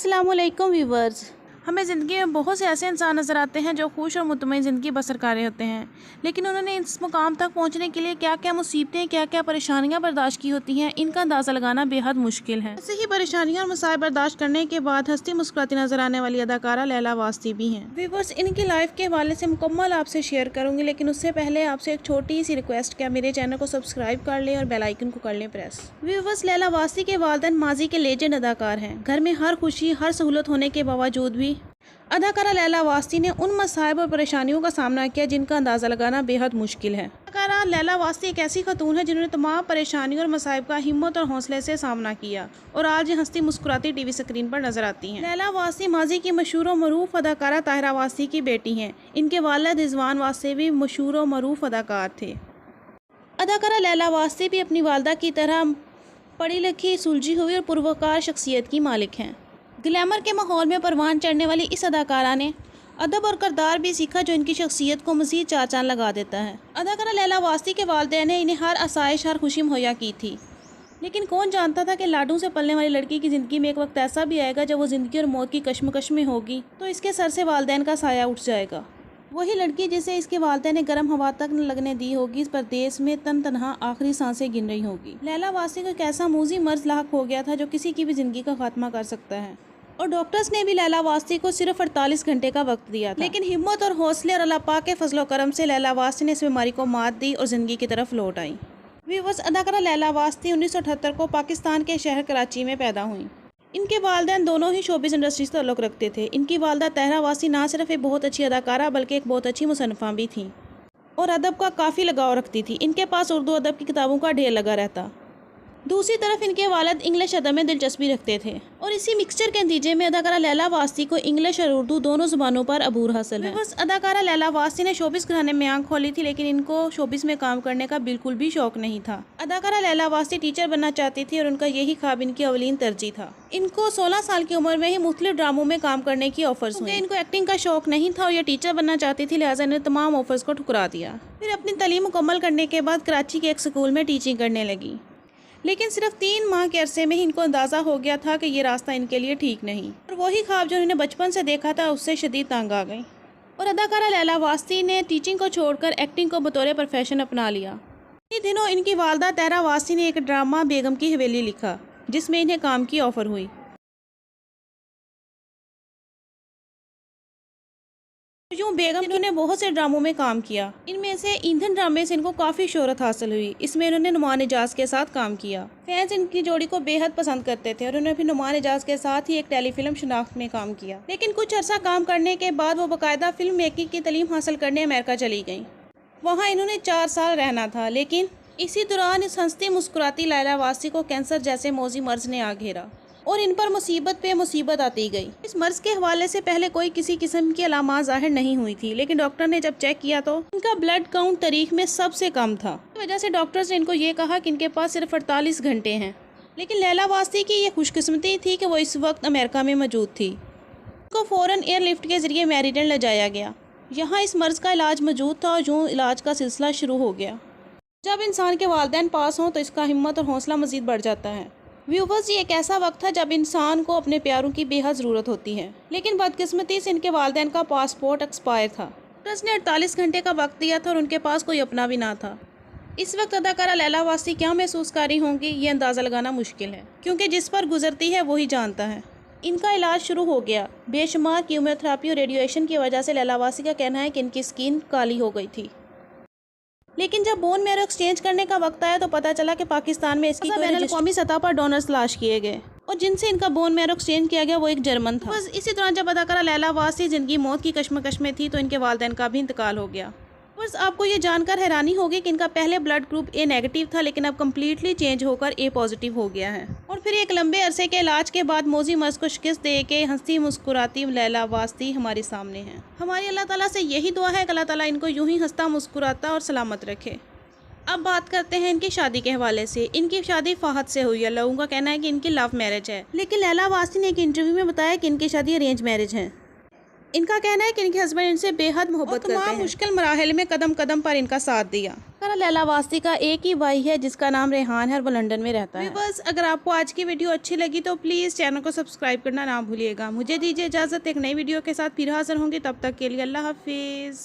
अस्सलाम वालेकुम व्यूवर्स। हमें ज़िंदगी में बहुत से ऐसे इंसान नज़र आते हैं जो खुश और मुतमईन ज़िंदगी बसर कर रहे होते हैं, लेकिन उन्होंने इस मुकाम तक पहुंचने के लिए क्या क्या मुसीबतें, क्या क्या परेशानियां बर्दाश्त की होती हैं, इनका अंदाज़ा लगाना बेहद मुश्किल है। ऐसे ही परेशानियां और मसाइल बर्दाश्त करने के बाद हंसती मुस्कुराती नजर आने वाली अदाकारा लैला वास्ती भी हैं। व्यूवर्स, इनकी लाइफ के हवाले से मुकम्मल आपसे शेयर करूँगी, लेकिन उससे पहले आपसे एक छोटी सी रिक्वेस्ट, क्या मेरे चैनल को सब्सक्राइब कर लें और बेल आइकन को कर लें प्रेस। व्यूवर्स, लैला वास्ती के वालिदैन माजी के लेजेंड अदाकार हैं। घर में हर खुशी, हर सहूलत होने के बावजूद भी अदाकारा लैला वास्ती ने उन मसाइब और परेशानियों का सामना किया जिनका अंदाज़ा लगाना बेहद मुश्किल है। अदाकारा लैला वास्ती एक ऐसी खतून है जिन्होंने तमाम परेशानियों और मसाइब का हिम्मत और हौसले से सामना किया और आज हंसती मुस्कुराती टीवी स्क्रीन पर नजर आती हैं। लैला वास्ती माजी की मशहूर और मरूफ अदाकारा ताहिरा वास्ती की बेटी हैं। इनके वालिद रिजवान वास्ती भी मशहूर और मरूफ अदाकार थे। अदाकारा लैला वास्ती भी अपनी वालदा की तरह पढ़ी लिखी, सुलझी हुई और पुरवकार शख्सियत की मालिक हैं। ग्लैमर के माहौल में परवान चढ़ने वाली इस अदाकारा ने अदब और किरदार भी सीखा जो इनकी शख्सियत को मज़ीद चार चांद लगा देता है। अदाकारा लैला वास्ती के वालिदैन ने इन्हें हर आसाइश, हर खुशी मुहैया की थी, लेकिन कौन जानता था कि लाडू से पलने वाली लड़की की ज़िंदगी में एक वक्त ऐसा भी आएगा जब वो ज़िंदगी और मौत की कश्मकश में होगी तो इसके सर से वालिदैन का साया उठ जाएगा। वही लड़की जिसे इसके वालिदैन ने गर्म हवा तक न लगने दी होगी, इस परदेश में तनहा आखिरी सांसें गिन रही होगी। लैला वास्ती को एक ऐसा मूजी मर्ज लाक हो गया था जो किसी की भी ज़िंदगी का खात्मा कर सकता है, और डॉक्टर्स ने भी लैला वास्ती को सिर्फ 48 घंटे का वक्त दिया था। लेकिन हिम्मत और हौसले और अल्लाह पाक के फजलो करम से लैला वास्ती ने इस बीमारी को मात दी और ज़िंदगी की तरफ लौट आई। व्यूअर्स, अदाकारा लैला वास्ती 1978 को पाकिस्तान के शहर कराची में पैदा हुई। इनके वालिदैन दोनों ही शोबिज़ इंडस्ट्री से ताल्लुक़ रखते थे। इनकी वालदा ताहिरा वास्ती ना सिर्फ एक बहुत अच्छी अदाकारा बल्कि एक बहुत अच्छी मुसन्निफ़ा भी थी और अदब का काफ़ी लगाव रखती थी। इनके पास उर्दू अदब की किताबों का ढेर लगा रहता। दूसरी तरफ इनके वालिद इंग्लिश अदब में दिलचस्पी रखते थे और इसी मिक्सचर के नतीजे में अदाकारा लैला वास्ती को इंग्लिश और उर्दू दोनों ज़ुबानों पर अबूर हासिल है। बस अदाकारा लैला वास्ती ने शोबिस घराने में आंख खोली थी, लेकिन इनको शोबिस में काम करने का बिल्कुल भी शौक नहीं था। अदाकारा लैला वास्ती टीचर बनना चाहती थी और उनका यही ख्वाब इनकी अवलीन तरजीह था। इनको 16 साल की उम्र में ही मुख्तलिफ ड्रामों में काम करने की ऑफर्स हुई। इनको एक्टिंग का शौक नहीं था और ये टीचर बनना चाहती थी, लिहाजा इन्होंने तमाम ऑफर्स को ठुकरा दिया। फिर अपनी तालीम मुकम्मल करने के बाद कराची के एक स्कूल में टीचिंग करने लगी, लेकिन सिर्फ 3 माह के अरसे में ही इनको अंदाज़ा हो गया था कि ये रास्ता इनके लिए ठीक नहीं, और वही ख्वाब जो उन्होंने बचपन से देखा था उससे शदीद तंग आ गई और अदाकारा लैला वास्ती ने टीचिंग को छोड़कर एक्टिंग को बतौर प्रोफेशन अपना लिया। इन दिनों इनकी वालदा ताहिरा वास्ती ने एक ड्रामा बेगम की हवेली लिखा जिसमें इन्हें काम की ऑफ़र हुई। यूँ बेगम इन्होंने बहुत से ड्रामों में काम किया। इनमें से ईंधन ड्रामे से इनको काफ़ी शोहरत हासिल हुई। इसमें इन्होंने नुमान एजाज के साथ काम किया। फैंस इनकी जोड़ी को बेहद पसंद करते थे और उन्होंने फिर नुमान एजाज के साथ ही एक टेलीफिल्म शनाख्त में काम किया। लेकिन कुछ अर्सा काम करने के बाद वो बाकायदा फिल्म मेकिंग की तालीम हासिल करने अमेरिका चली गई। वहाँ इन्होंने 4 साल रहना था, लेकिन इसी दौरान इस हंसती मुस्कुराती लैला वास्ती को कैंसर जैसे मौजी मर्ज ने आ घेरा और इन पर मुसीबत पे मुसीबत आती गई। इस मर्ज के हवाले से पहले कोई किसी किस्म की अलामात जाहिर नहीं हुई थी, लेकिन डॉक्टर ने जब चेक किया तो इनका ब्लड काउंट तारीख में सबसे कम था। इस वजह से डॉक्टर्स ने इनको ये कहा कि इनके पास सिर्फ 48 घंटे हैं। लेकिन लैला वास्ती की ये खुशकिस्मती थी कि वो इस वक्त अमेरिका में मौजूद थी। उनको फ़ौरन एयरलिफ्ट के ज़रिए मैरीलैंड ले जाया गया। यहाँ इस मर्ज का इलाज मौजूद था और यूँ इलाज का सिलसिला शुरू हो गया। जब इंसान के वालिदैन पास हों तो इसका हिम्मत और हौसला मज़ीद बढ़ जाता है। व्यूवर्स, ये एक ऐसा वक्त था जब इंसान को अपने प्यारों की बेहद ज़रूरत होती है, लेकिन बदकिस्मती से इनके वालिदैन का पासपोर्ट एक्सपायर था। डॉक्टर्स ने 48 घंटे का वक्त दिया था और उनके पास कोई अपना भी ना था। इस वक्त अदाकारा लैला वास्ती क्या महसूस कर रही होंगी ये अंदाज़ा लगाना मुश्किल है, क्योंकि जिस पर गुजरती है वही जानता है। इनका इलाज शुरू हो गया। बेशुमार कीमोथेरेपी और रेडिएशन की वजह से लैला वास्ती का कहना है कि इनकी स्किन काली हो गई थी। लेकिन जब बोन मैरो एक्सचेंज करने का वक्त आया तो पता चला कि पाकिस्तान में इसकी बैनुल-अक़वामी सतह पर डोनर्स तलाश किए गए और जिनसे इनका बोन मैरो एक्सचेंज किया गया वो एक जर्मन था। बस इसी दौरान जब अदाकारा लैला वास्ती ज़िंदगी मौत की कश्मकश में थी तो इनके वालिदैन का भी इंतकाल हो गया। बस आपको ये जानकर हैरानी होगी कि इनका पहले ब्लड ग्रुप ए नेगेटिव था, लेकिन अब कम्प्लीटली चेंज होकर ए पॉजिटिव हो गया है। और फिर एक लंबे अरसे के इलाज के बाद मौजी मर्ज को शिकस्त दे के हंसती मुस्कुराती लैला वास्ती हमारे सामने है। हमारी अल्लाह ताला से यही दुआ है कि अल्लाह ताला इनको यूं ही हंसता मुस्कुराता और सलामत रखे। अब बात करते हैं इनकी शादी के हवाले से। इनकी शादी फ़हद से हुई है। लोगों का कहना है कि इनकी लव मैरिज है, लेकिन लैला वास्ती ने एक इंटरव्यू में बताया कि इनकी शादी अरेंज मैरिज है। इनका कहना है कि इनके हस्बैंड इनसे बेहद मोहब्बत करते हैं। मुश्किल मराहल में कदम कदम पर इनका साथ दिया। लैला वास्ती का एक ही भाई है जिसका नाम रेहान है और वो लंदन में रहता है। बस अगर आपको आज की वीडियो अच्छी लगी तो प्लीज़ चैनल को सब्सक्राइब करना ना भूलिएगा। मुझे दीजिए इजाज़त, एक नई वीडियो के साथ फिर हाजिर होंगे। तब तक के लिए अल्लाह हाफिज़।